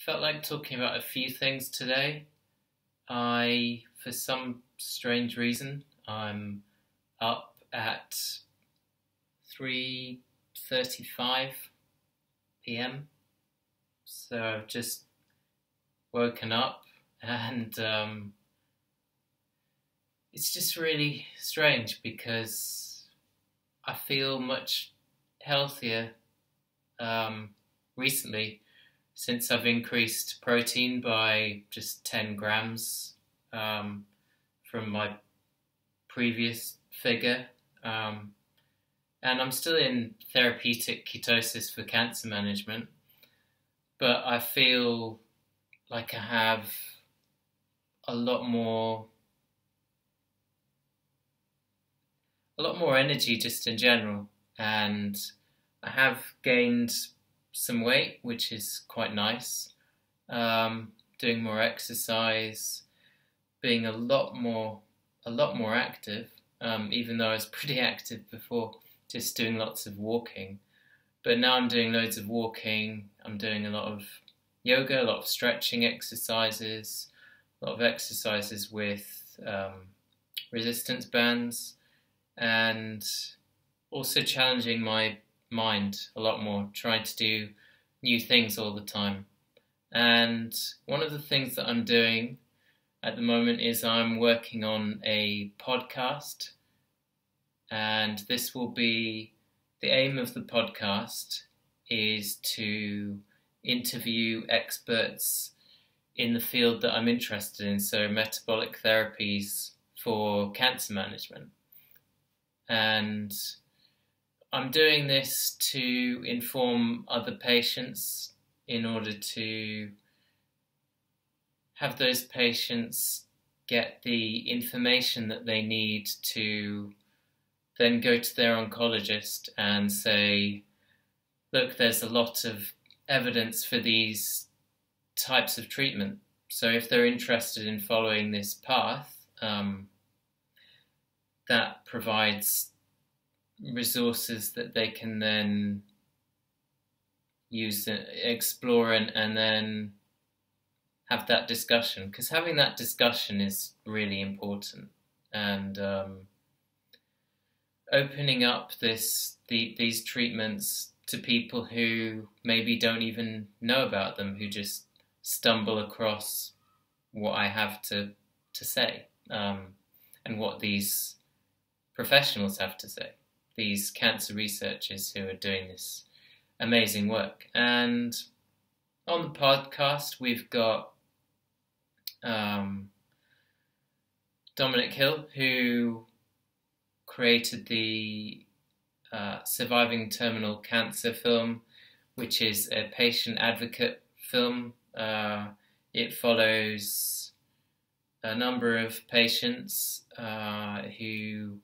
Felt like talking about a few things today. For some strange reason, I'm up at 3:35 p.m. So I've just woken up and it's just really strange because I feel much healthier recently since I've increased protein by just 10 grams from my previous figure. And I'm still in therapeutic ketosis for cancer management, but I feel like I have a lot more energy just in general, and I have gained some weight, which is quite nice. Doing more exercise, being a lot more active, even though I was pretty active before, just doing lots of walking. But now I'm doing loads of walking. I'm doing a lot of yoga, a lot of stretching exercises, a lot of exercises with resistance bands, and also challenging my mind a lot more, trying to do new things all the time. And one of the things that I'm doing at the moment is I'm working on a podcast, and this will be the aim of the podcast is to interview experts in the field that I'm interested in, so metabolic therapies for cancer management. And I'm doing this to inform other patients in order to have those patients get the information that they need to then go to their oncologist and say, look, there's a lot of evidence for these types of treatment. So if they're interested in following this path, that provides resources that they can then use, explore, and then have that discussion. Because having that discussion is really important. And opening up these treatments to people who maybe don't even know about them, who just stumble across what I have to say, and what these professionals have to say, these cancer researchers who are doing this amazing work. And on the podcast, we've got Dominic who created the Surviving Terminal Cancer film, which is a patient advocate film. It follows a number of patients who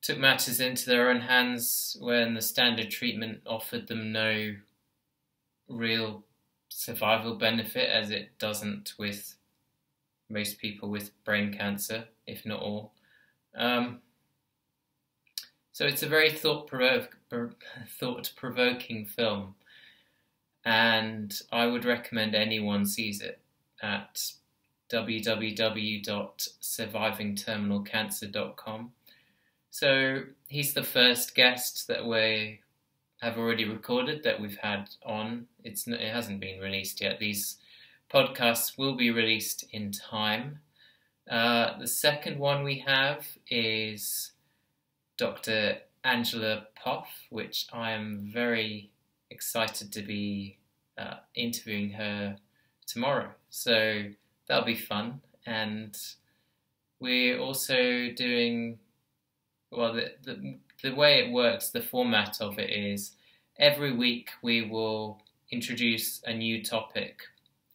took matters into their own hands when the standard treatment offered them no real survival benefit, as it doesn't with most people with brain cancer, if not all. So it's a very thought-provoking film, and I would recommend anyone sees it at www.survivingterminalcancer.com. So he's the first guest that we have already recorded, that we've had on. It hasn't been released yet. These podcasts will be released in time. The second one we have is Dr. Angela Poff, which I am very excited to be interviewing her tomorrow. So that'll be fun. And we're also doing, well, the way it works, the format of it is every week we will introduce a new topic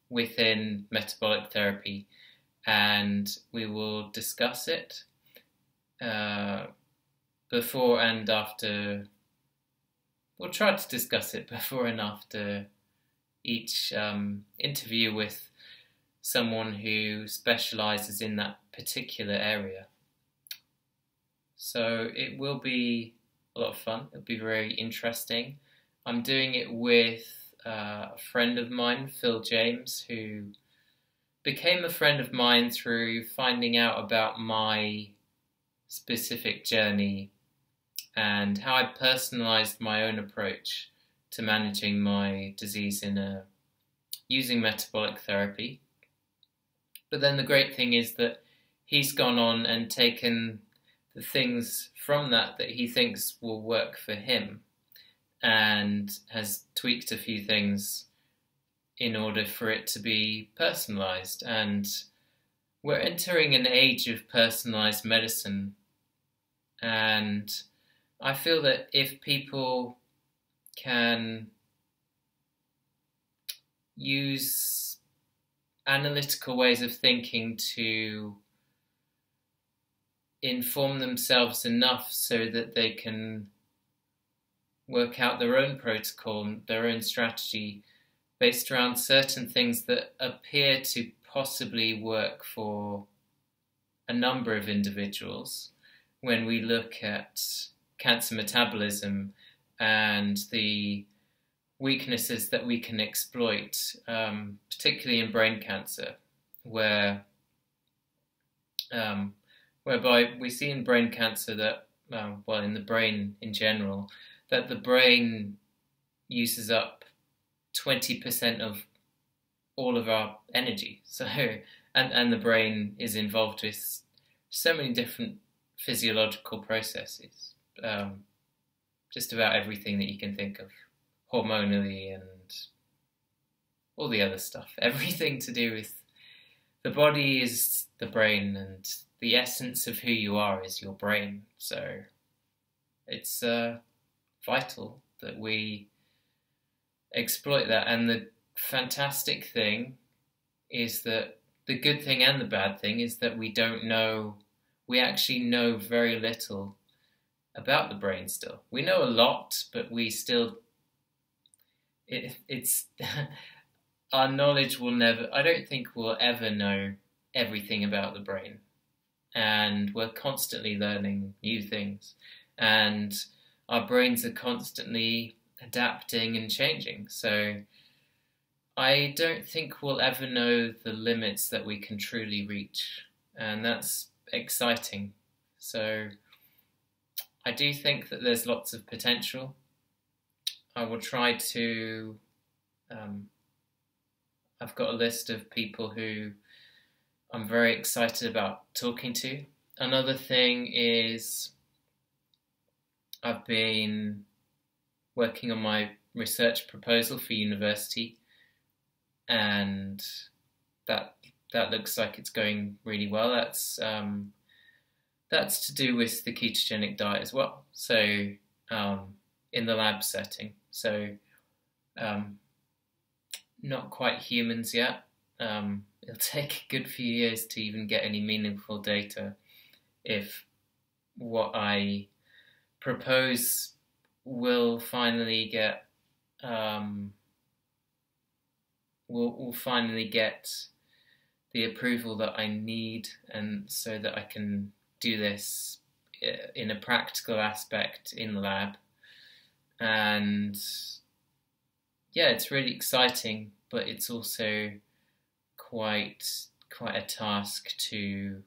within metabolic therapy, and we will discuss it before and after. We'll try to discuss it before and after each interview with someone who specializes in that particular area. So it will be a lot of fun. It'll be very interesting. I'm doing it with a friend of mine, Phil James, who became a friend of mine through finding out about my specific journey and how I personalized my own approach to managing my disease using metabolic therapy. But then the great thing is that he's gone on and taken the things from that he thinks will work for him and has tweaked a few things in order for it to be personalized. And we're entering an age of personalized medicine, and I feel that if people can use analytical ways of thinking to inform themselves enough so that they can work out their own protocol, their own strategy based around certain things that appear to possibly work for a number of individuals. When we look at cancer metabolism and the weaknesses that we can exploit, particularly in brain cancer, whereby we see in brain cancer that, in the brain in general, that the brain uses up 20% of all of our energy. So, and the brain is involved with so many different physiological processes, just about everything that you can think of, hormonally and all the other stuff. Everything to do with the body is the brain, and the essence of who you are is your brain. So it's vital that we exploit that. And the fantastic thing is that the good thing and the bad thing is that we actually know very little about the brain still. We know a lot, but we still, it's our knowledge will never, I don't think we'll ever know everything about the brain. And we're constantly learning new things. And our brains are constantly adapting and changing. So I don't think we'll ever know the limits that we can truly reach. And that's exciting. So I do think that there's lots of potential. I will try to, I've got a list of people who I'm very excited about talking to. Another thing is I've been working on my research proposal for university, and that looks like it's going really well. That's to do with the ketogenic diet as well. So in the lab setting. So not quite humans yet. It'll take a good few years to even get any meaningful data if what I propose will finally get will finally get the approval that I need, and so that I can do this in a practical aspect in the lab. And yeah, it's really exciting, but it's also quite a task to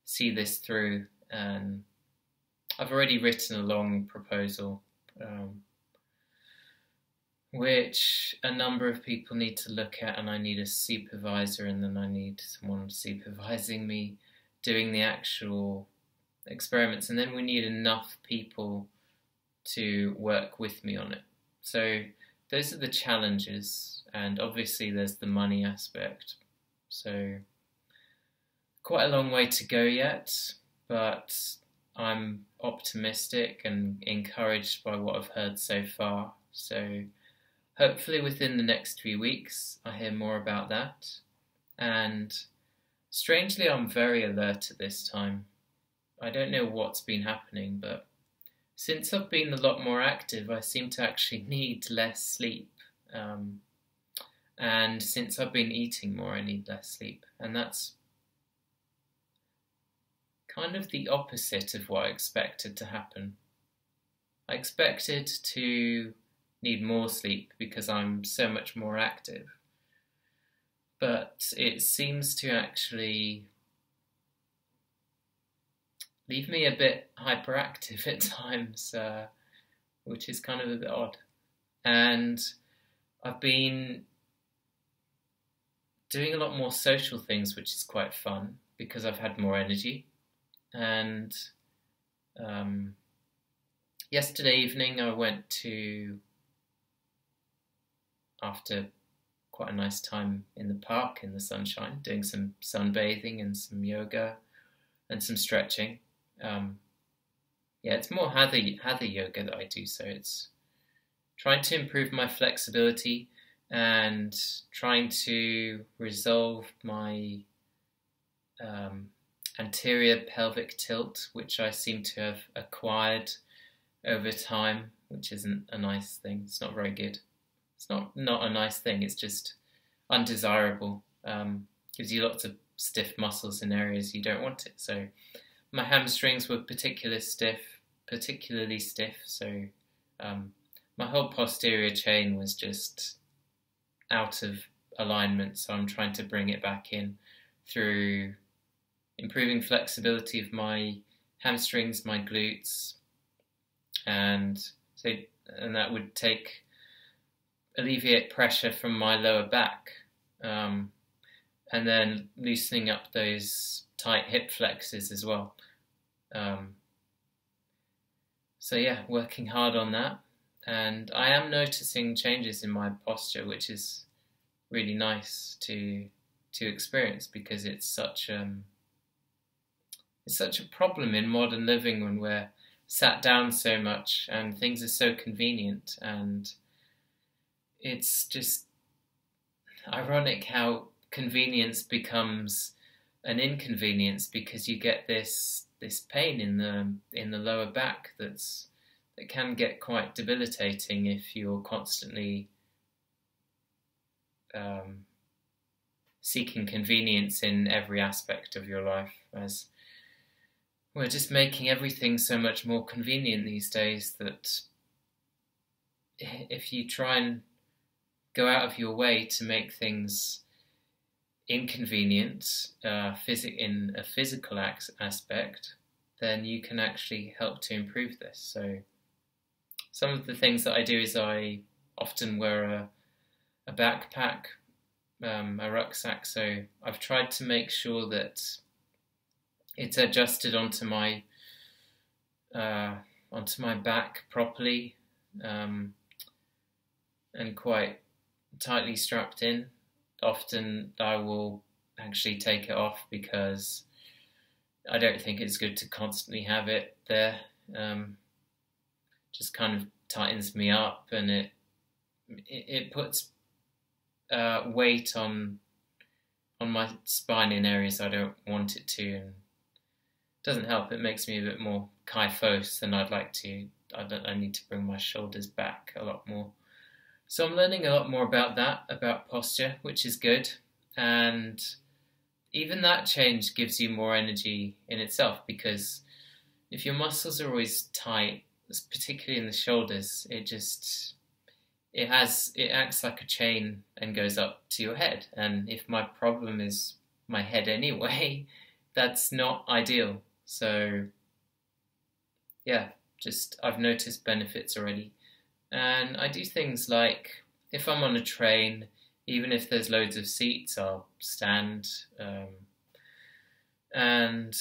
see this through. And I've already written a long proposal, which a number of people need to look at, and I need a supervisor, and then I need someone supervising me doing the actual experiments, and then we need enough people to work with me on it. So those are the challenges, and obviously there's the money aspect. So quite a long way to go yet, but I'm optimistic and encouraged by what I've heard so far. So hopefully within the next few weeks I hear more about that. And strangely, I'm very alert at this time. I don't know what's been happening, but since I've been a lot more active, I seem to actually need less sleep. And since I've been eating more, I need less sleep. And that's kind of the opposite of what I expected to happen. I expected to need more sleep because I'm so much more active. But it seems to actually leave me a bit hyperactive at times, which is kind of a bit odd. And I've been doing a lot more social things, which is quite fun because I've had more energy. And yesterday evening I went to, after quite a nice time in the park in the sunshine, doing some sunbathing and some yoga and some stretching. It's more hatha yoga that I do, so it's trying to improve my flexibility and trying to resolve my anterior pelvic tilt, which I seem to have acquired over time, which isn't a nice thing. It's not very good. It's not a nice thing, it's just undesirable. Gives you lots of stiff muscles in areas you don't want it. So my hamstrings were particularly stiff, so my whole posterior chain was just out of alignment, so I'm trying to bring it back in through improving flexibility of my hamstrings, my glutes, and that would alleviate pressure from my lower back, and then loosening up those tight hip flexors as well. Working hard on that, and I am noticing changes in my posture, which is really nice to experience, because it's such a problem in modern living when we're sat down so much and things are so convenient, and it's just ironic how convenience becomes an inconvenience, because you get this pain in the lower back that can get quite debilitating if you're constantly seeking convenience in every aspect of your life, as we're just making everything so much more convenient these days that if you try and go out of your way to make things inconvenient in a physical aspect, then you can actually help to improve this. So some of the things that I do is I often wear a backpack, a rucksack, so I've tried to make sure that it's adjusted onto my back properly, and quite tightly strapped in. Often I will actually take it off because I don't think it's good to constantly have it there. Just kind of tightens me up, and it puts weight on my spine in areas I don't want it to, and doesn't help. It makes me a bit more kyphos than I'd like to. I need to bring my shoulders back a lot more. So I'm learning a lot more about that, about posture, which is good. And even that change gives you more energy in itself, because if your muscles are always tight, particularly in the shoulders, it acts like a chain and goes up to your head. And if my problem is my head anyway, that's not ideal. So I've noticed benefits already. And I do things like, if I'm on a train, even if there's loads of seats, I'll stand, and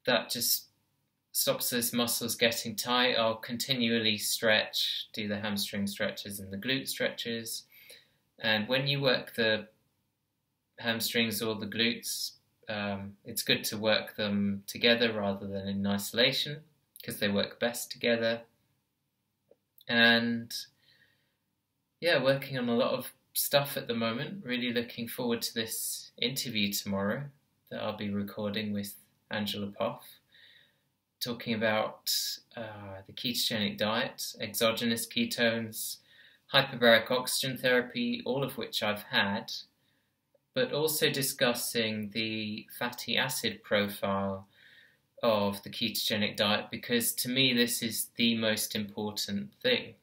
that just stops those muscles getting tight. I'll continually stretch, do the hamstring stretches and the glute stretches. And when you work the hamstrings or the glutes, it's good to work them together rather than in isolation, because they work best together. And working on a lot of stuff at the moment. Really looking forward to this interview tomorrow that I'll be recording with Angela Poff, talking about the ketogenic diet, exogenous ketones, hyperbaric oxygen therapy, all of which I've had, but also discussing the fatty acid profile of the ketogenic diet, because to me this is the most important thing.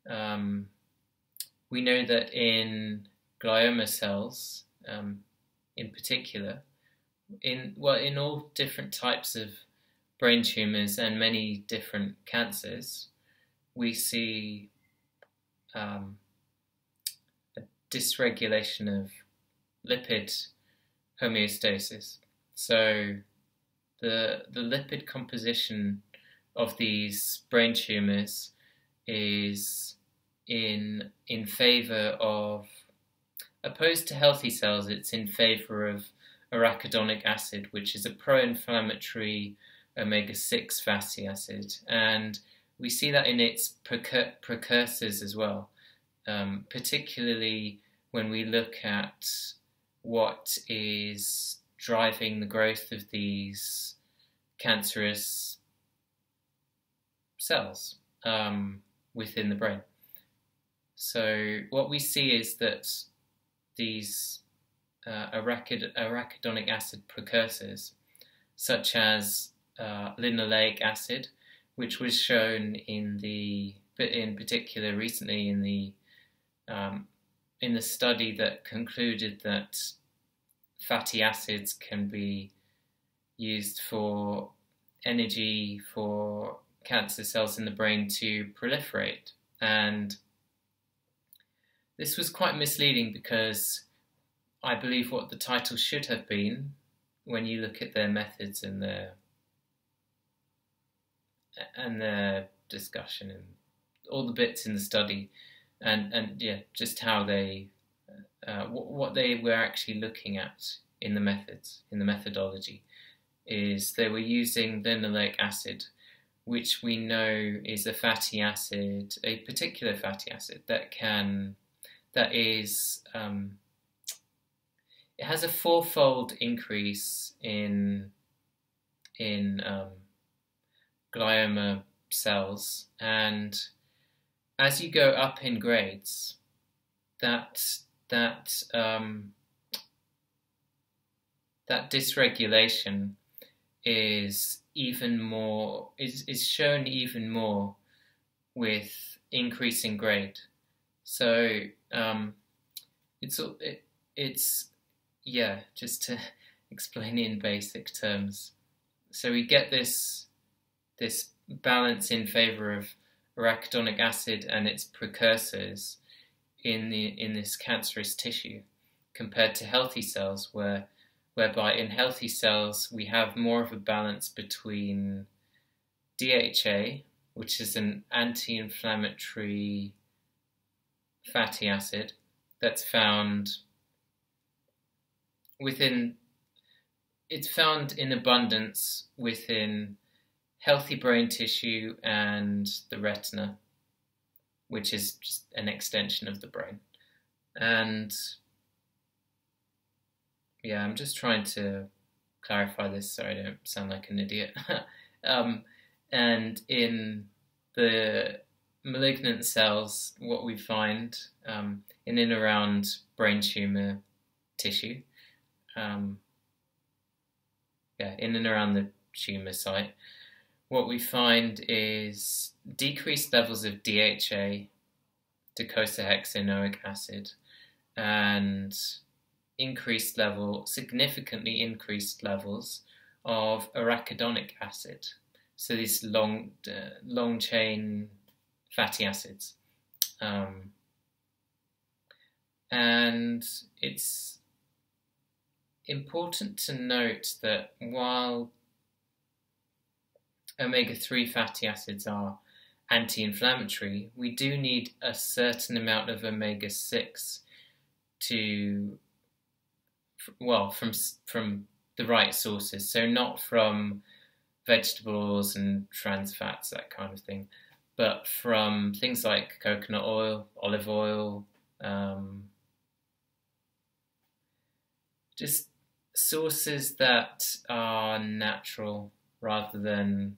we know that in glioma cells, in particular, in all different types of brain tumors and many different cancers, we see a dysregulation of lipid homeostasis. So the lipid composition of these brain tumors is in favor of, opposed to healthy cells, it's in favor of arachidonic acid, which is a pro-inflammatory omega-6 fatty acid, and we see that in its precursors as well, particularly when we look at what is driving the growth of these cancerous cells within the brain. So what we see is that these arachidonic acid precursors, such as linoleic acid, which was shown in particular recently in the study that concluded that fatty acids can be used for energy for cancer cells in the brain to proliferate. And this was quite misleading because I believe what the title should have been, when you look at their methods and their discussion and all the bits in the study, and yeah, just how they what they were actually looking at in the methods, in the methodology, is they were using linoleic acid, which we know is a fatty acid, a particular fatty acid that is it has a fourfold increase in glioma cells, and as you go up in grades, that dysregulation is shown even more with increasing grade. So it's yeah, just to explain in basic terms. So we get this balance in favor of arachidonic acid and its precursors in this cancerous tissue, compared to healthy cells, whereby in healthy cells we have more of a balance between DHA, which is an anti-inflammatory fatty acid that's found it's found in abundance within healthy brain tissue and the retina, which is just an extension of the brain. And yeah, I'm just trying to clarify this so I don't sound like an idiot. And in the malignant cells, what we find in and around brain tumor tissue, in and around the tumor site, what we find is decreased levels of DHA, docosahexaenoic acid, and significantly increased levels of arachidonic acid. So these long chain fatty acids. And it's important to note that while omega-3 fatty acids are anti-inflammatory, we do need a certain amount of omega-6 from the right sources. So not from vegetables and trans fats, that kind of thing, but from things like coconut oil, olive oil, just sources that are natural rather than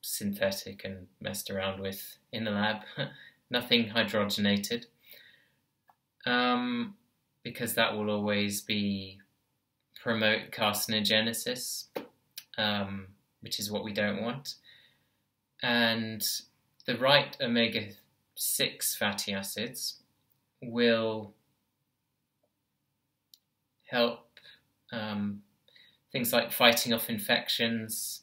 synthetic and messed around with in the lab. Nothing hydrogenated, because that will always promote carcinogenesis, which is what we don't want. And the right 6 fatty acids will help things like fighting off infections.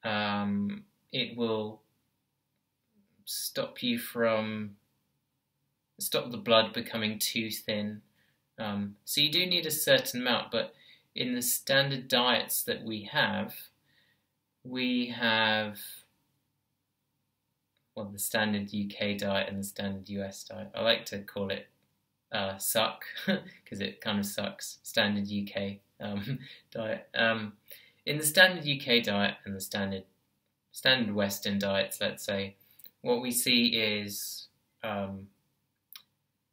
It will stop the blood becoming too thin. So you do need a certain amount, but in the standard diets that we have the standard UK diet and the standard US diet. I like to call it suck because it kind of sucks. Standard UK diet. In the standard UK diet and the standard Western diets, let's say, what we see is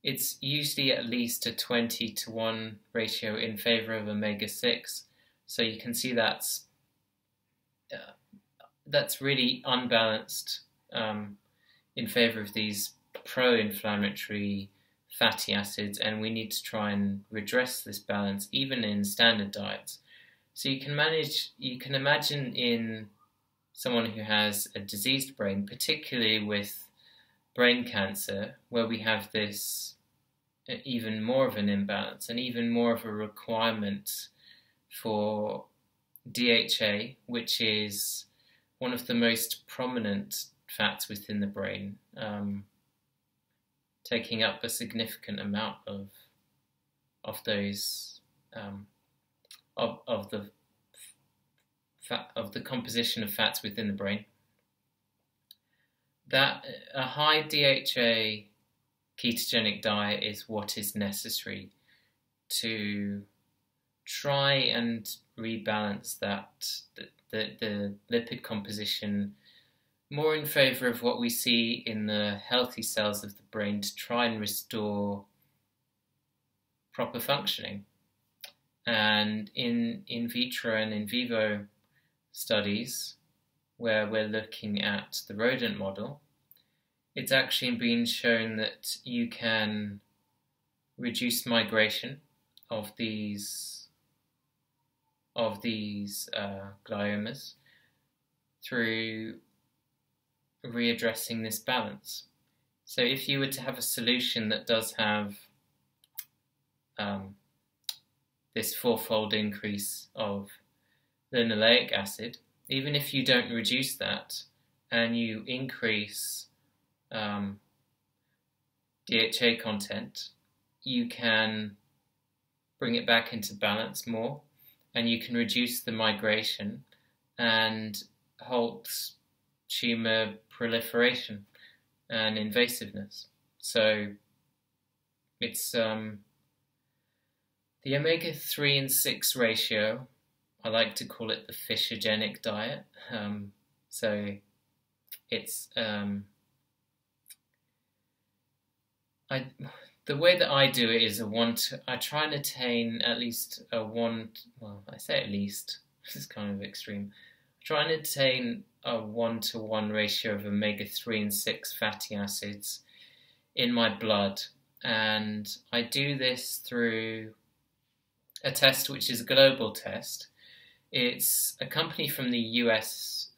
it's usually at least a 20-to-1 ratio in favor of omega-6. So you can see that's really unbalanced in favor of these pro-inflammatory fatty acids, and we need to try and redress this balance even in standard diets. So you can imagine in someone who has a diseased brain, particularly with brain cancer, where we have this even more of an imbalance and even more of a requirement for DHA, which is one of the most prominent fats within the brain, taking up a significant amount of those of the composition of fats within the brain. That a high DHA ketogenic diet is what is necessary to try and rebalance the lipid composition more in favor of what we see in the healthy cells of the brain, to try and restore proper functioning. And in vitro and in vivo studies, where we're looking at the rodent model, it's actually been shown that you can reduce migration of these gliomas through readdressing this balance. So if you were to have a solution that does have this fourfold increase of linoleic acid, even if you don't reduce that and you increase DHA content, you can bring it back into balance more, and you can reduce the migration and halt tumor proliferation and invasiveness. So it's the omega-3 and 6 ratio. I like to call it the fishogenic diet. So it's the way that I do it is I try and attain at least a one. Well, I say at least. This is kind of extreme. I try and attain a 1-to-1 ratio of omega-3 and 6 fatty acids in my blood, and I do this through a test which is a global test. It's a company from the US,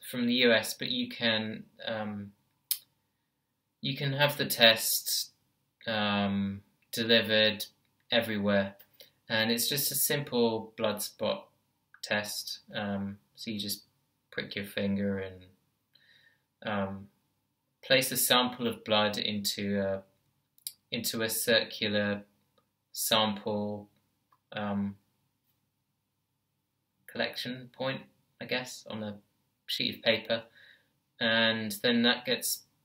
but you can have the test delivered everywhere, and it's just a simple blood spot test. So you just prick your finger and place a sample of blood into a circular sample collection point, I guess, on a sheet of paper, and then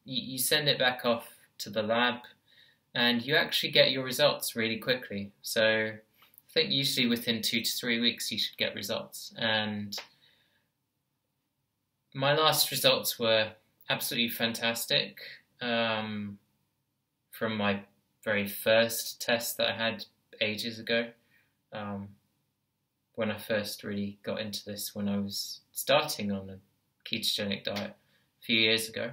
you send it back off to the lab, and you actually get your results really quickly. So I think usually within 2 to 3 weeks you should get results. And my last results were absolutely fantastic from my very first test that I had ages ago, when I first really got into this, when I was starting on a ketogenic diet a few years ago,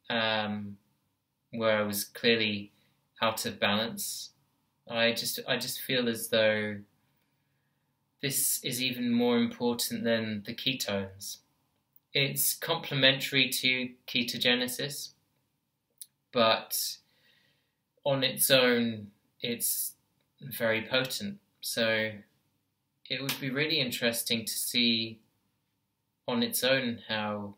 where I was clearly out of balance. I just feel as though this is even more important than the ketones. It's complementary to ketogenesis, but on its own, it's very potent. So it would be really interesting to see on its own how,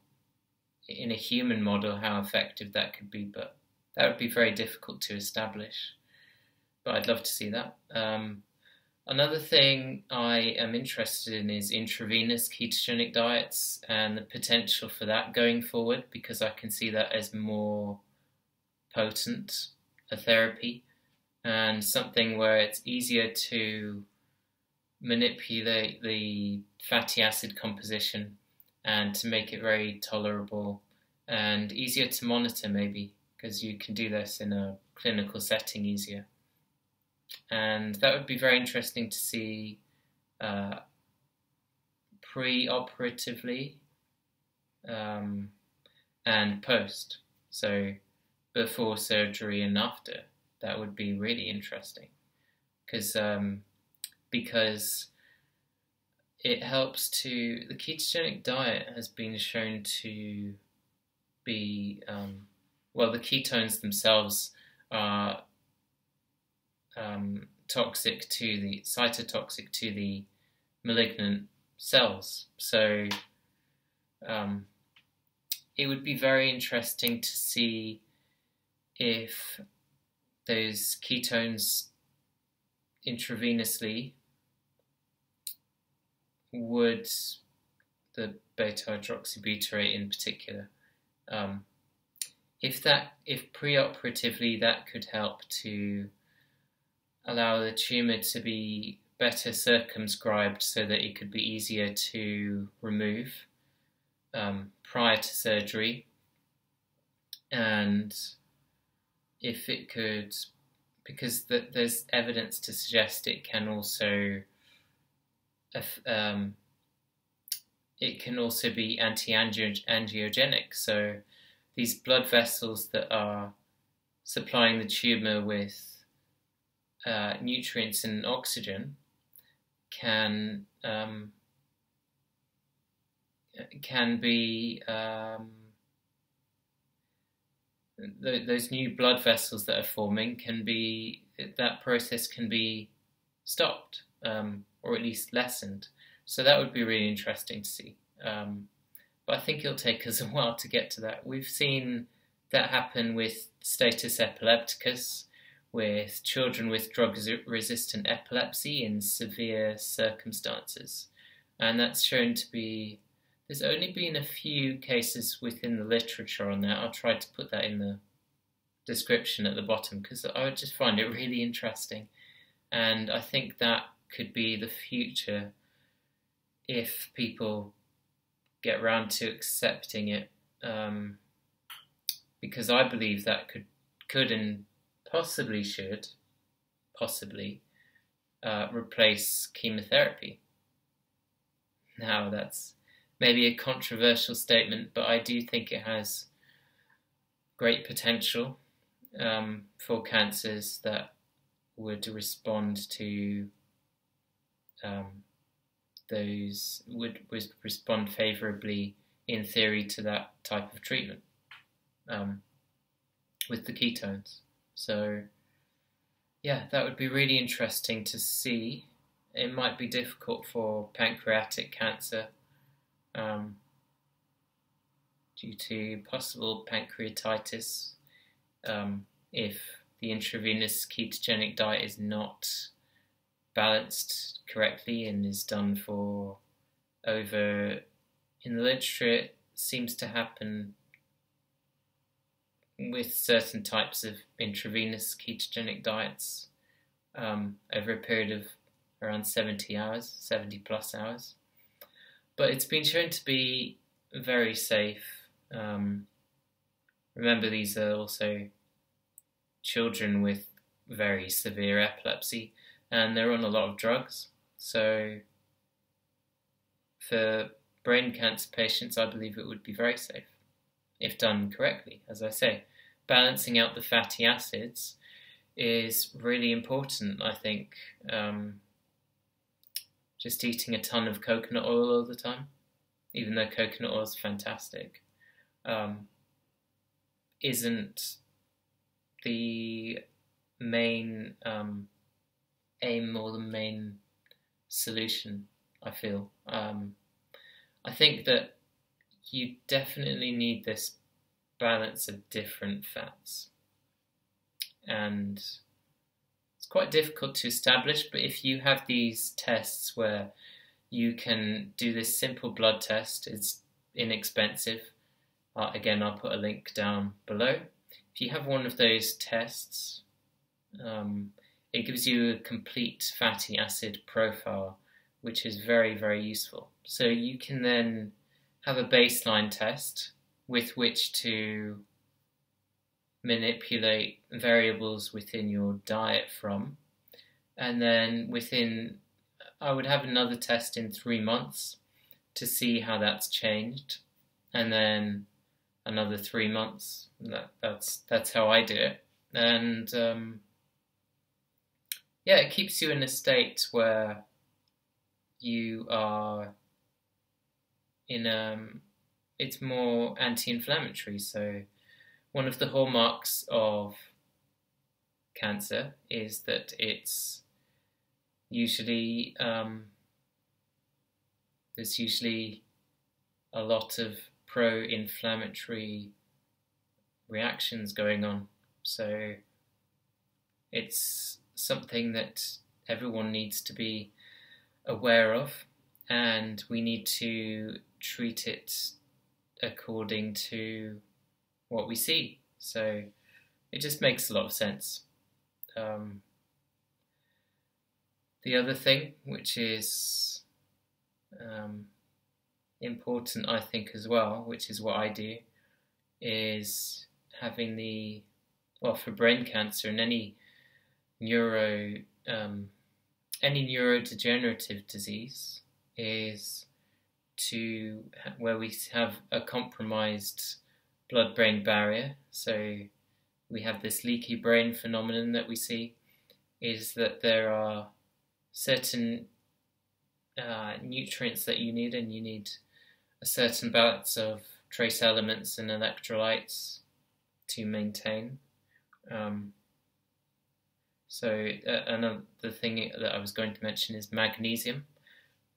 in a human model, how effective that could be, but that would be very difficult to establish. But I'd love to see that. Another thing I am interested in is intravenous ketogenic diets and the potential for that going forward, because I can see that as more potent a therapy and something where it's easier to manipulate the fatty acid composition and to make it very tolerable and easier to monitor, maybe, because you can do this in a clinical setting easier. And that would be very interesting to see pre-operatively and post. So before surgery and after. That would be really interesting because it helps to, the ketogenic diet has been shown to be, well, the ketones themselves are cytotoxic to the malignant cells. So it would be very interesting to see if those ketones intravenously would, the beta-hydroxybutyrate in particular, if preoperatively that could help to allow the tumour to be better circumscribed so that it could be easier to remove prior to surgery, and if it could, because there's evidence to suggest it can also be anti-angiogenic. So these blood vessels that are supplying the tumour with nutrients and oxygen can be those new blood vessels that are forming that process can be stopped or at least lessened. So that would be really interesting to see. But I think it'll take us a while to get to that. We've seen that happen with status epilepticus, with children with drug-resistant epilepsy in severe circumstances. And that's shown to be, there's only been a few cases within the literature on that. I'll try to put that in the description at the bottom because I would just find it really interesting. And I think that could be the future if people get round to accepting it, because I believe that could and possibly should replace chemotherapy. Now that's maybe a controversial statement, but I do think it has great potential for cancers that would respond to would respond favourably in theory to that type of treatment with the ketones. So yeah, that would be really interesting to see. It might be difficult for pancreatic cancer due to possible pancreatitis if the intravenous ketogenic diet is not balanced correctly and is done for over, in the literature it seems to happen with certain types of intravenous ketogenic diets over a period of around 70 plus hours. But it's been shown to be very safe. Remember, these are also children with very severe epilepsy, and they're on a lot of drugs. So for brain cancer patients, I believe it would be very safe if done correctly. As I say, balancing out the fatty acids is really important, I think. Just eating a ton of coconut oil all the time, even though coconut oil is fantastic, isn't the main aim or the main solution, I feel. I think that you definitely need this balance of different fats, and it's quite difficult to establish, but if you have these tests where you can do this simple blood test, it's inexpensive. Again, I'll put a link down below. If you have one of those tests, it gives you a complete fatty acid profile, which is very, very useful. So you can then have a baseline test with which to manipulate variables within your diet from, and then I would have another test in 3 months to see how that's changed, and then another 3 months. That's how I do it, and yeah, it keeps you in a state where you are it's more anti-inflammatory. So one of the hallmarks of cancer is that it's usually there's usually a lot of pro-inflammatory reactions going on. So it's something that everyone needs to be aware of, and we need to treat it according to what we see. So it just makes a lot of sense. The other thing, which is important, I think, as well, which is what I do, is having for brain cancer and any neurodegenerative disease, is where we have a compromised blood-brain barrier. So we have this leaky brain phenomenon that we see, is that there are certain nutrients that you need, and you need a certain balance of trace elements and electrolytes to maintain. So another thing that I was going to mention is magnesium,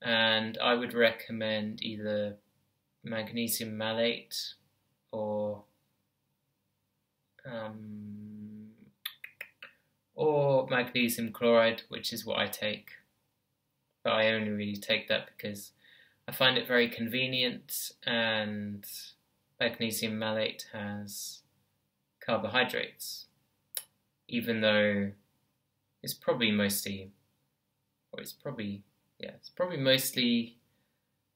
and I would recommend either magnesium malate or magnesium chloride, which is what I take. But I only really take that because I find it very convenient, and magnesium malate has carbohydrates, even though it's probably mostly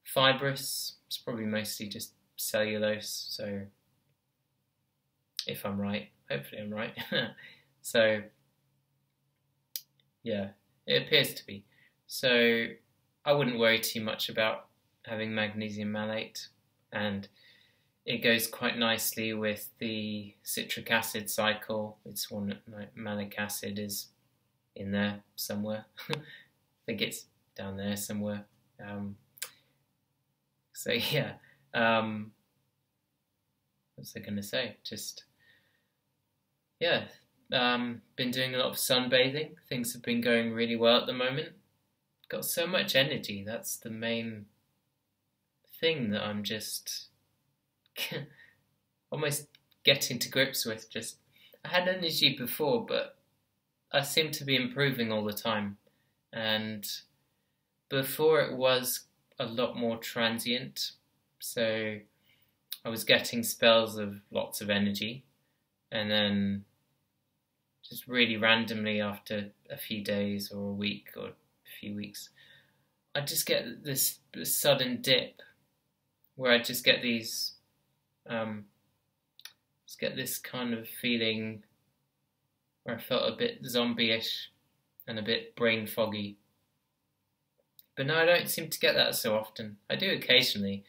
fibrous. It's probably mostly just cellulose. So if I'm right, hopefully I'm right. So yeah, it appears to be. So I wouldn't worry too much about having magnesium malate, and it goes quite nicely with the citric acid cycle. It's one, malic acid is in there somewhere. I think it's down there somewhere. So yeah, what was I going to say? Just, yeah, been doing a lot of sunbathing. Things have been going really well at the moment. Got so much energy. That's the main thing that I'm just almost getting to grips with. I had energy before, but I seem to be improving all the time. And before it was a lot more transient. So I was getting spells of lots of energy, and then just really randomly after a few days or a week or a few weeks, I just get this sudden dip where I just get these, this kind of feeling where I felt a bit zombie-ish and a bit brain foggy. But no, I don't seem to get that so often. I do occasionally,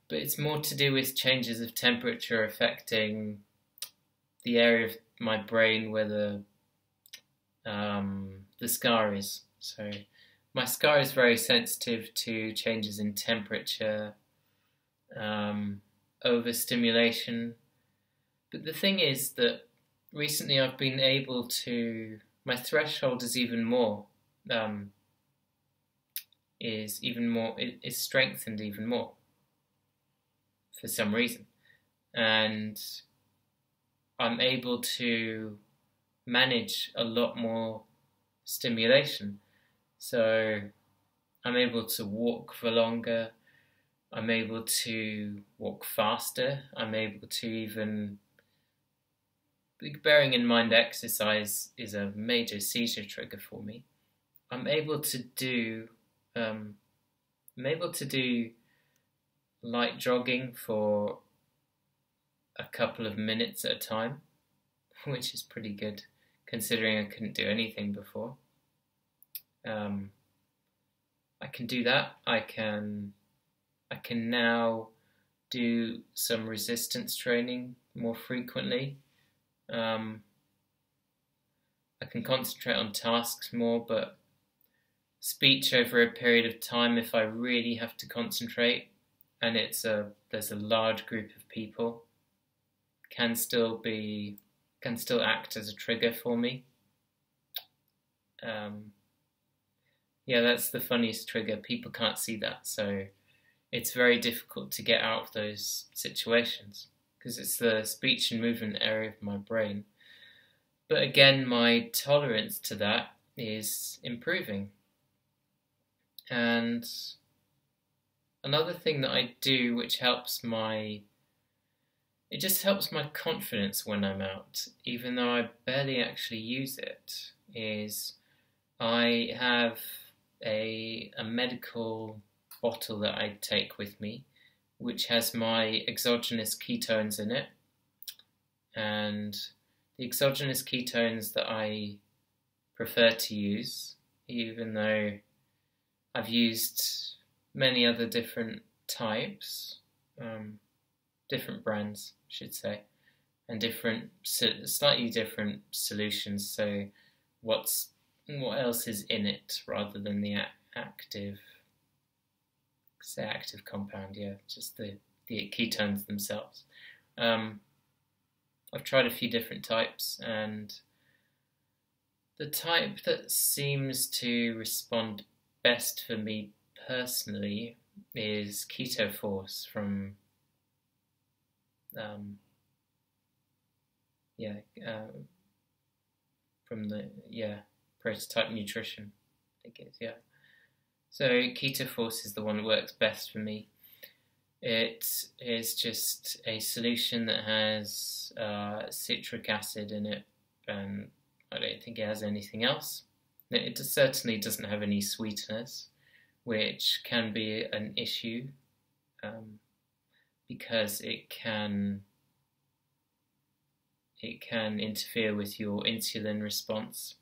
but it's more to do with changes of temperature affecting the area of my brain where the scar is. So my scar is very sensitive to changes in temperature, overstimulation. But the thing is that recently I've been able to, my threshold is even more, is strengthened even more for some reason. And I'm able to manage a lot more stimulation. So I'm able to walk for longer, I'm able to walk faster, I'm able to even, bearing in mind exercise is a major seizure trigger for me, I'm able to do light jogging for a couple of minutes at a time, which is pretty good considering I couldn't do anything before. I can do that. I can now do some resistance training more frequently. I can concentrate on tasks more, but speech over a period of time, if I really have to concentrate and there's a large group of people, can still act as a trigger for me. Yeah, that's the funniest trigger. People can't see that, so it's very difficult to get out of those situations because it's the speech and movement area of my brain. But again, my tolerance to that is improving. And another thing that I do, which helps it just helps my confidence when I'm out, even though I barely actually use it, is I have a medical bottle that I take with me, which has my exogenous ketones in it. And the exogenous ketones that I prefer to use, even though I've used many other different types, different brands, I should say, and slightly different solutions. So what else is in it rather than the active compound? Yeah, just the ketones themselves. I've tried a few different types, and the type that seems to respond best for me personally is Keto Force from Prototype Nutrition, I think it is, yeah. So Keto Force is the one that works best for me. It is just a solution that has citric acid in it, and I don't think it has anything else. It certainly doesn't have any sweeteners, which can be an issue because it can interfere with your insulin response.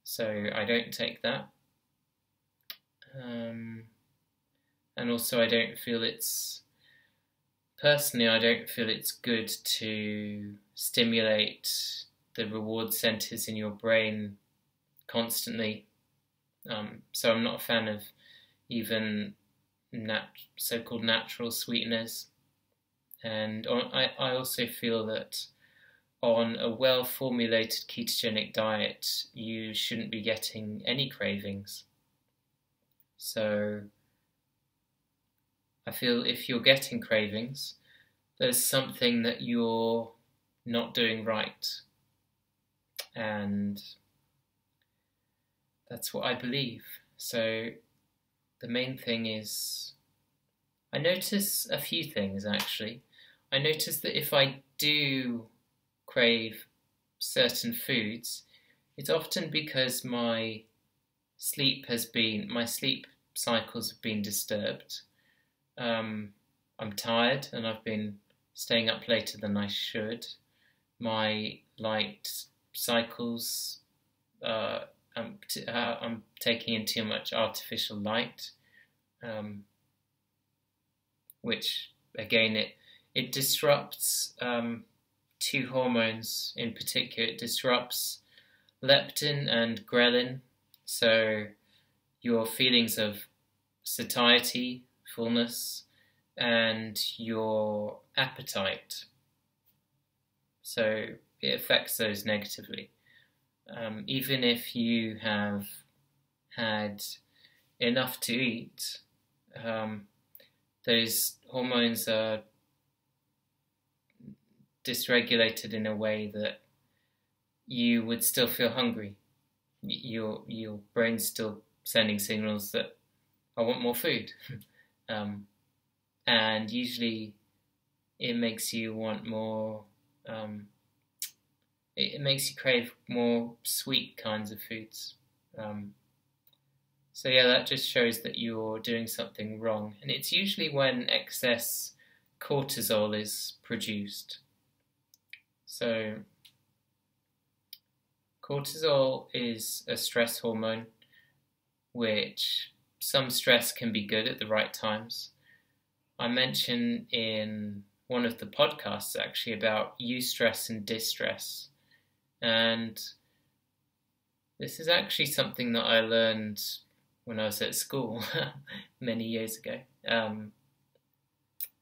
So I don't take that. And also I don't feel it's good to stimulate the reward centers in your brain constantly. So I'm not a fan of even so-called natural sweeteners. And I also feel that on a well-formulated ketogenic diet, you shouldn't be getting any cravings. So I feel if you're getting cravings, there's something that you're not doing right. And that's what I believe. So the main thing is, I notice a few things actually. I notice that if I do crave certain foods, it's often because my sleep cycles have been disturbed. I'm tired and I've been staying up later than I should. My light cycles, I'm taking in too much artificial light, which again it disrupts two hormones in particular. It disrupts leptin and ghrelin, so your feelings of satiety, fullness, and your appetite. So it affects those negatively. Even if you have had enough to eat, those hormones are dysregulated in a way that you would still feel hungry. Your brain's still sending signals that I want more food. And usually it makes you want more, it makes you crave more sweet kinds of foods. So yeah, that just shows that you're doing something wrong. And it's usually when excess cortisol is produced. So cortisol is a stress hormone, which some stress can be good at the right times. I mentioned in one of the podcasts actually about eustress and distress. And this is actually something that I learned when I was at school many years ago.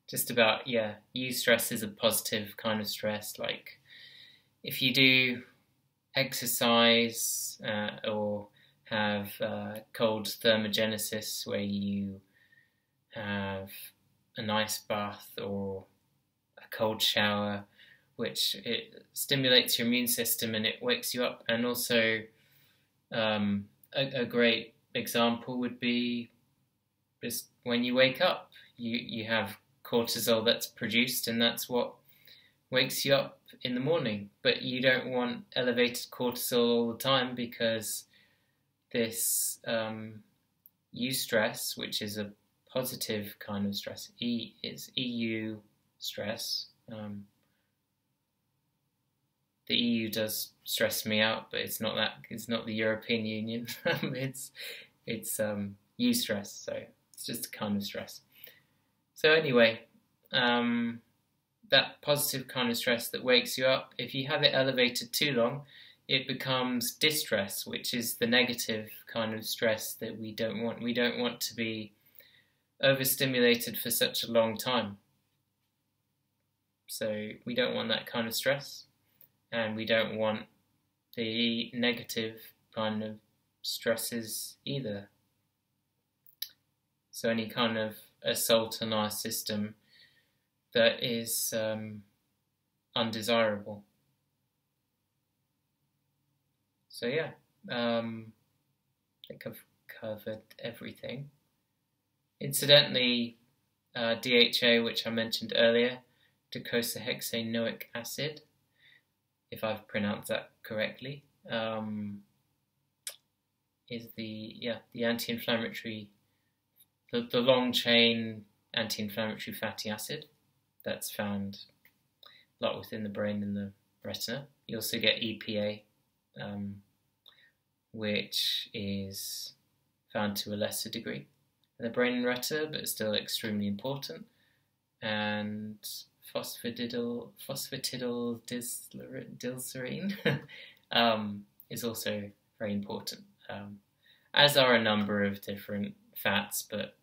Just about, eustress is a positive kind of stress. Like if you do exercise or have cold thermogenesis, where you have a nice bath or a cold shower, which it stimulates your immune system and it wakes you up. And also a great example would be just when you wake up, you have cortisol that's produced, and that's what wakes you up in the morning. But you don't want elevated cortisol all the time, because this eustress, which is a positive kind of stress, it's EU stress. The EU does stress me out, but it's not that. It's not the European Union. it's eustress, so it's just a kind of stress. So anyway, that positive kind of stress that wakes you up, if you have it elevated too long, it becomes distress, which is the negative kind of stress that we don't want. We don't want to be overstimulated for such a long time. So we don't want that kind of stress, and we don't want the negative kind of stresses either. So any kind of assault on our system that is undesirable. So yeah, I think I've covered everything. Incidentally, DHA, which I mentioned earlier, docosahexaenoic acid, if I've pronounced that correctly, is the anti-inflammatory, the long chain anti-inflammatory fatty acid that's found a lot within the brain and the retina. You also get EPA, which is found to a lesser degree in the brain and retina, but still extremely important. And phosphatidylserine is also very important, as are a number of different fats, but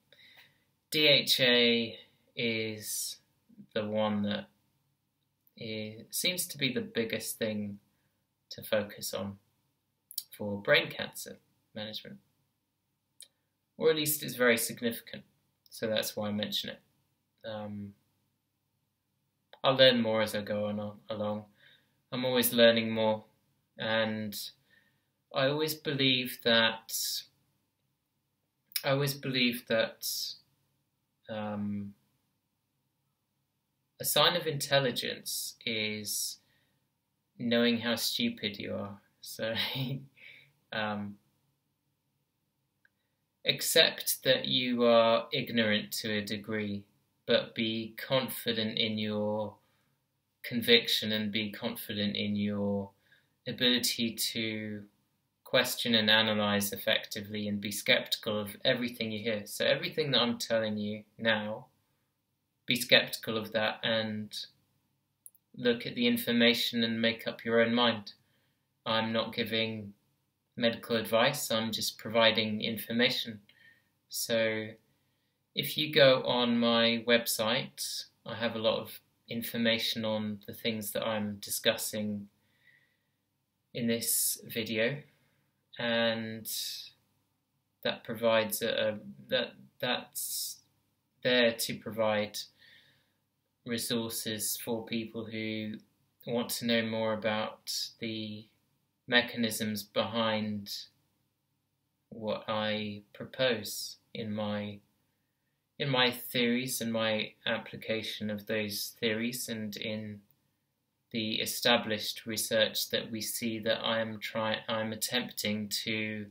DHA is the one that seems to be the biggest thing to focus on for brain cancer management, or at least it's very significant, so that's why I mention it. I'll learn more as I go along. I'm always learning more, and I always believe that a sign of intelligence is knowing how stupid you are. So accept that you are ignorant to a degree, but be confident in your conviction and be confident in your ability to question and analyze effectively, and be skeptical of everything you hear. So everything that I'm telling you now, be skeptical of that and look at the information and make up your own mind. I'm not giving medical advice, I'm just providing information. So if you go on my website, I have a lot of information on the things that I'm discussing in this video, and that provides that's there to provide resources for people who want to know more about the mechanisms behind what I propose in my theories and my application of those theories, and in the established research that we see that I'm attempting to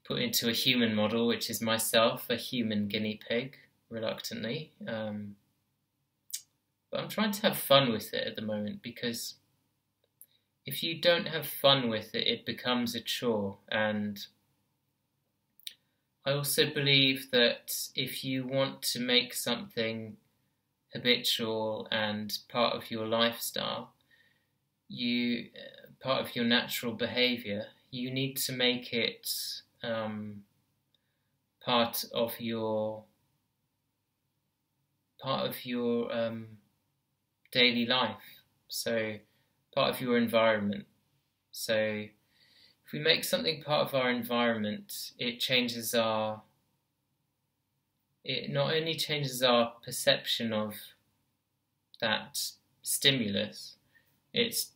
put into a human model, which is myself, a human guinea pig, reluctantly. But I'm trying to have fun with it at the moment, because if you don't have fun with it, it becomes a chore. And I also believe that if you want to make something habitual and part of your lifestyle, part of your natural behavior, you need to make it part of your daily life, so part of your environment. So if we make something part of our environment, it not only changes our perception of that stimulus, it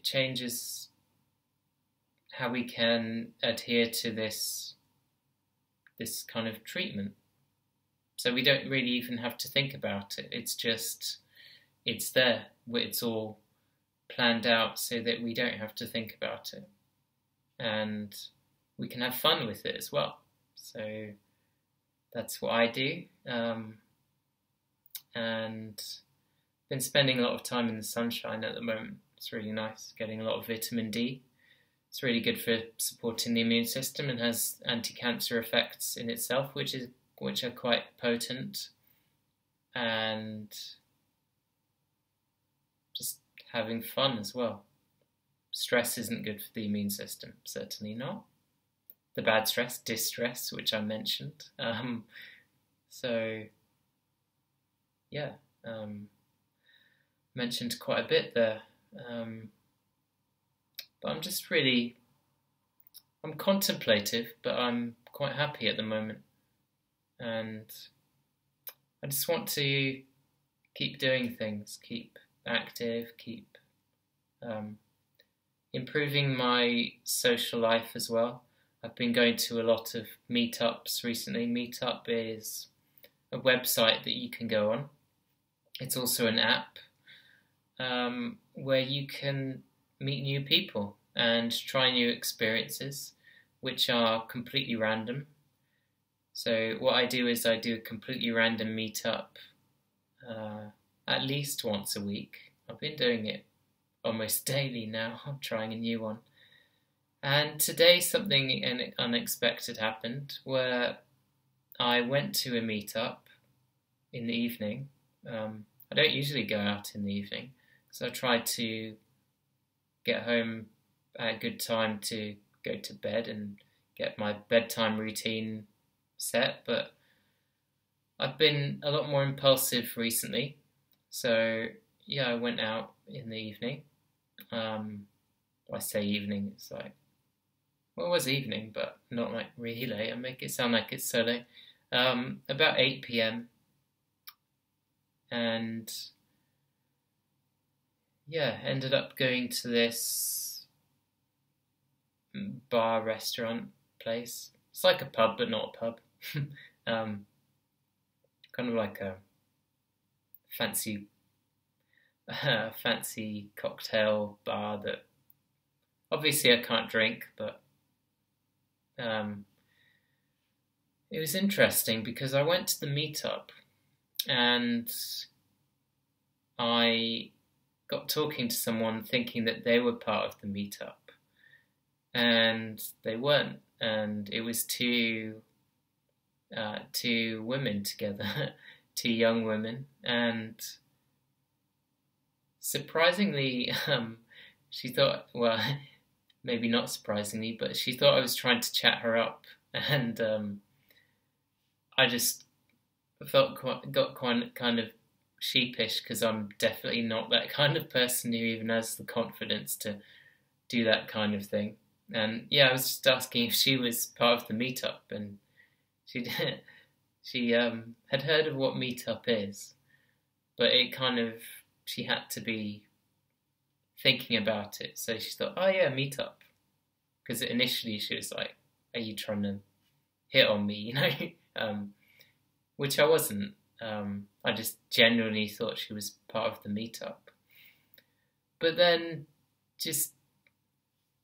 changes how we can adhere to this kind of treatment. So we don't really even have to think about it. It's there. It's all planned out so that we don't have to think about it. And we can have fun with it as well. So that's what I do. And been spending a lot of time in the sunshine at the moment. It's really nice, getting a lot of vitamin D. It's really good for supporting the immune system and has anti-cancer effects in itself, which are quite potent. And just having fun as well. Stress isn't good for the immune system, certainly not. The bad stress, distress, which I mentioned. Mentioned quite a bit there. But I'm contemplative, but I'm quite happy at the moment. And I just want to keep doing things, keep active, keep improving my social life as well. I've been going to a lot of meetups recently. Meetup is a website that you can go on. It's also an app where you can meet new people and try new experiences, which are completely random. So what I do is I do a completely random meetup at least once a week. I've been doing it almost daily now. I'm trying a new one. And today something unexpected happened where I went to a meetup in the evening. I don't usually go out in the evening, so I try to get home at a good time to go to bed and get my bedtime routine set, but I've been a lot more impulsive recently. So yeah, I went out in the evening. I say evening, it's like, well, it was evening, but not like really late. I make it sound like it's so late. About 8 p.m. And yeah, ended up going to this bar restaurant place. It's like a pub, but not a pub. Kind of like a fancy cocktail bar that obviously I can't drink, but it was interesting because I went to the meetup and I got talking to someone thinking that they were part of the meetup, and they weren't. And it was two women together, two young women, and surprisingly, she thought, well, maybe not surprisingly, but she thought I was trying to chat her up, and I just got quite kind of sheepish because I'm definitely not that kind of person who even has the confidence to do that kind of thing. And yeah, I was just asking if she was part of the meetup, and she did, she had heard of what meetup is, but it kind of, she had to be thinking about it. So she thought, oh yeah, meetup. Because initially she was like, are you trying to hit on me, you know? Which I wasn't. I just genuinely thought she was part of the meetup. But then just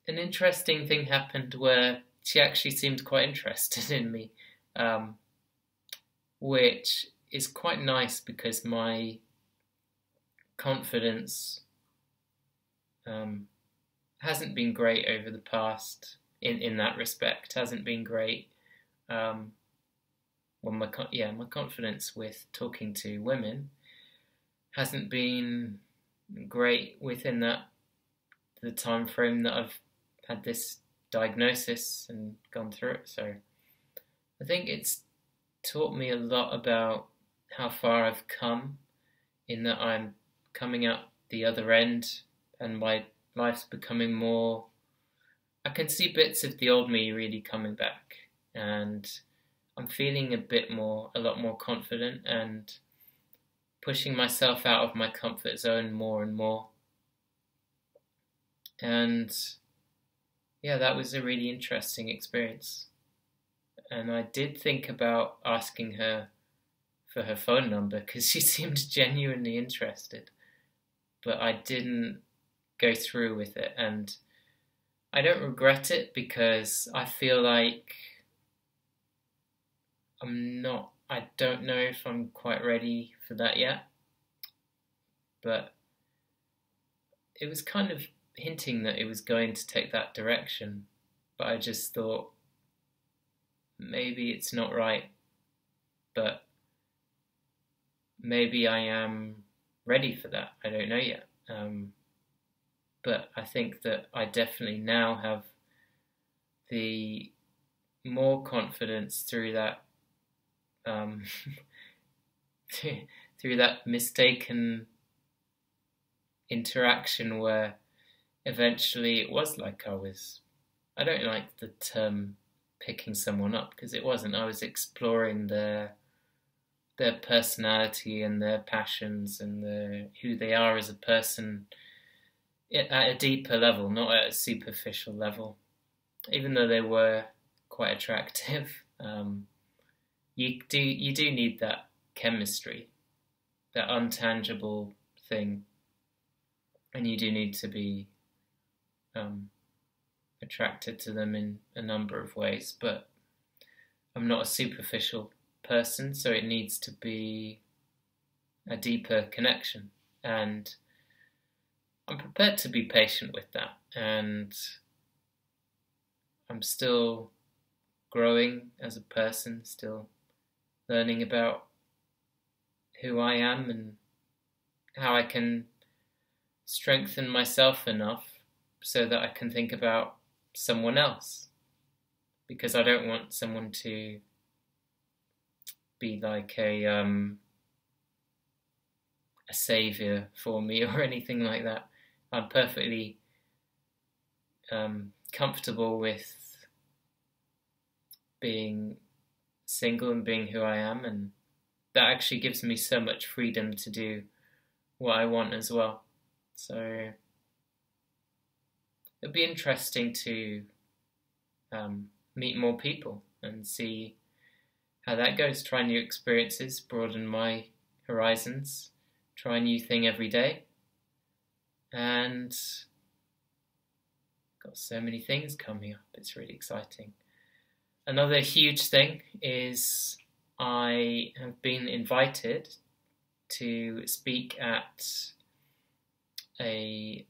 an interesting thing happened where she actually seemed quite interested in me, which is quite nice because my confidence hasn't been great over the past in that respect. Hasn't been great. My confidence with talking to women hasn't been great within the time frame that I've had this diagnosis and gone through it. So I think it's taught me a lot about how far I've come, in that I'm coming out the other end and my life's becoming more, I can see bits of the old me really coming back, and I'm feeling a lot more confident and pushing myself out of my comfort zone more and more. And yeah, that was a really interesting experience. And I did think about asking her for her phone number because she seemed genuinely interested, but I didn't go through with it. And I don't regret it because I feel like I don't know if I'm quite ready for that yet. But it was kind of hinting that it was going to take that direction. But I just thought, maybe it's not right, but maybe I am ready for that. I don't know yet. But I think that I definitely now have the more confidence through that through that mistaken interaction where eventually it was like I don't like the term picking someone up, because it wasn't. I was exploring their personality and their passions and who they are as a person at a deeper level, not at a superficial level. Even though they were quite attractive, you do need that chemistry, that untangible thing, and you do need to be attracted to them in a number of ways. But I'm not a superficial person, so it needs to be a deeper connection, and I'm prepared to be patient with that. And I'm still growing as a person, still learning about who I am and how I can strengthen myself enough so that I can think about someone else, because I don't want someone to be like a savior for me or anything like that. I'm perfectly comfortable with being single and being who I am, and that actually gives me so much freedom to do what I want as well. So it'd be interesting to meet more people and see how that goes. Try new experiences, broaden my horizons, try a new thing every day, and got so many things coming up. It's really exciting. Another huge thing is I have been invited to speak at a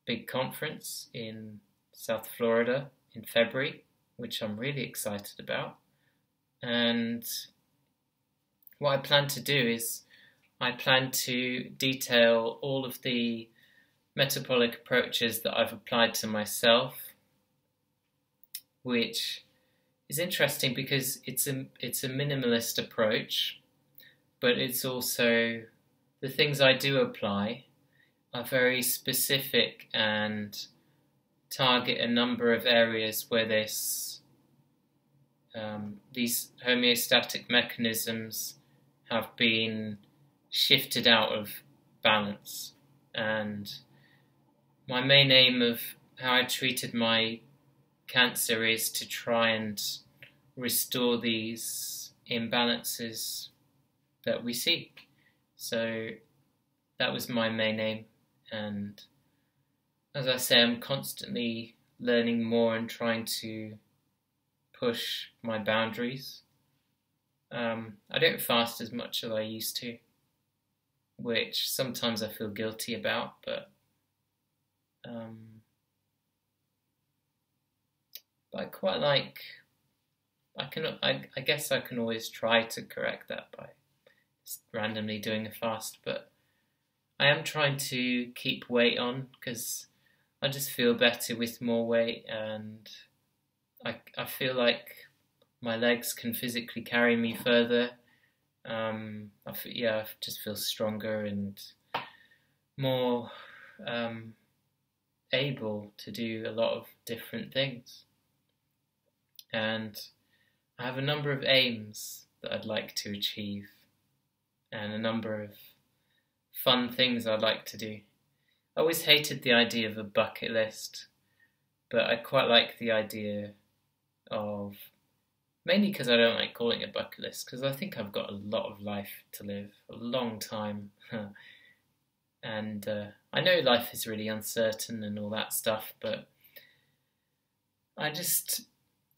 big conference in South Florida in February, which I'm really excited about. And what I plan to do is I plan to detail all of the metabolic approaches that I've applied to myself, which is interesting because it's a minimalist approach, but it's also the things I do apply are very specific and target a number of areas where these homeostatic mechanisms have been shifted out of balance. And my main aim of how I treated my cancer is to try and restore these imbalances that we see. So that was my main aim, and as I say, I'm constantly learning more and trying to push my boundaries. I don't fast as much as I used to, which sometimes I feel guilty about, but I quite like. I guess I can always try to correct that by randomly doing a fast, but I am trying to keep weight on because I just feel better with more weight, and I feel like my legs can physically carry me further. I just feel stronger and more able to do a lot of different things. And I have a number of aims that I'd like to achieve, and a number of fun things I'd like to do. I always hated the idea of a bucket list, but I quite like the idea of, mainly because I don't like calling it a bucket list, because I think I've got a lot of life to live, a long time. And I know life is really uncertain and all that stuff, but I just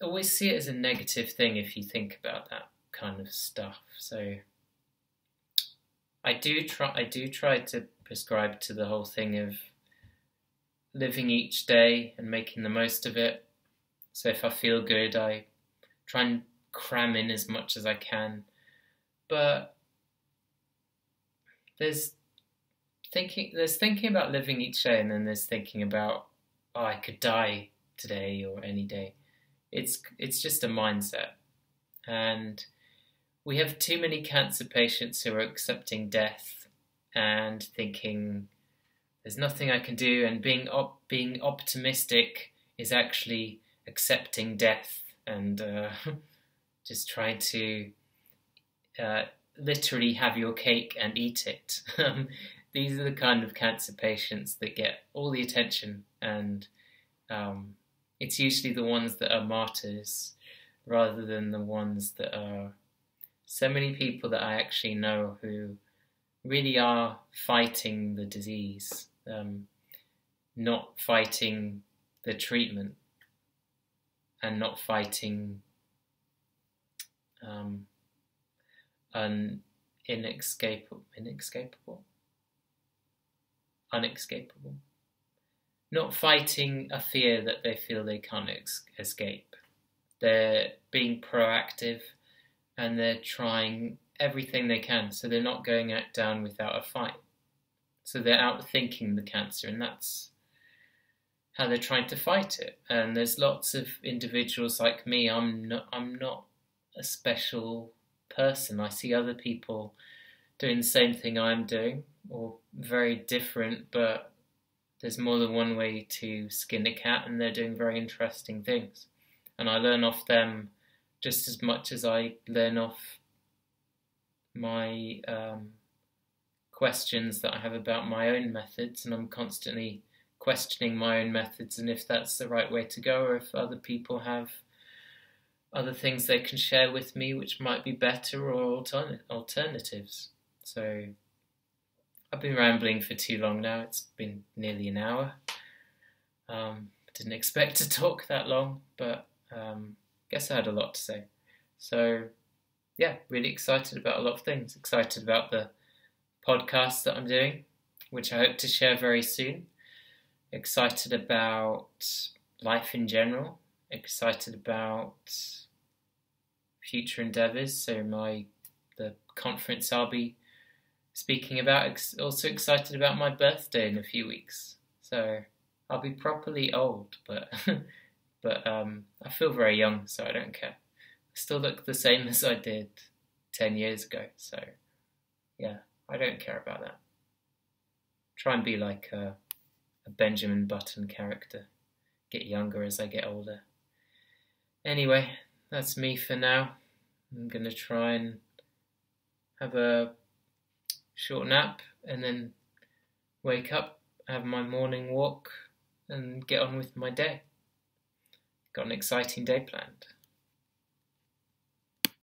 always see it as a negative thing if you think about that kind of stuff. So I do try to prescribe to the whole thing of living each day and making the most of it. So if I feel good, I try and cram in as much as I can. But there's thinking about living each day, and then there's thinking about, oh, I could die today or any day. It's just a mindset. And we have too many cancer patients who are accepting death and thinking there's nothing I can do, and being optimistic is actually accepting death and just trying to literally have your cake and eat it. These are the kind of cancer patients that get all the attention, and it's usually the ones that are martyrs rather than the ones that are so many people that I actually know who really are fighting the disease, not fighting the treatment, and not fighting unescapable. Not fighting a fear that they feel they can't escape. They're being proactive, and they're trying everything they can, so they're not going down without a fight. So they're outthinking the cancer, and that's how they're trying to fight it. And there's lots of individuals like me. I'm not a special person. I see other people doing the same thing I'm doing, or very different, but there's more than one way to skin a cat, and they're doing very interesting things. And I learn off them just as much as I learn off my questions that I have about my own methods, and I'm constantly questioning my own methods and if that's the right way to go, or if other people have other things they can share with me which might be better, or alternatives. So I've been rambling for too long now. It's been nearly an hour. Didn't expect to talk that long, but guess I had a lot to say. So yeah, really excited about a lot of things. Excited about the podcast that I'm doing, which I hope to share very soon. Excited about life in general. Excited about future endeavours. So the conference I'll be speaking about. Also excited about my birthday in a few weeks. So I'll be properly old, but I feel very young, so I don't care. I still look the same as I did 10 years ago. So yeah, I don't care about that. Try and be like a Benjamin Button character. Get younger as I get older. Anyway, that's me for now. I'm going to try and have a short nap and then wake up, have my morning walk and get on with my day. Got an exciting day planned.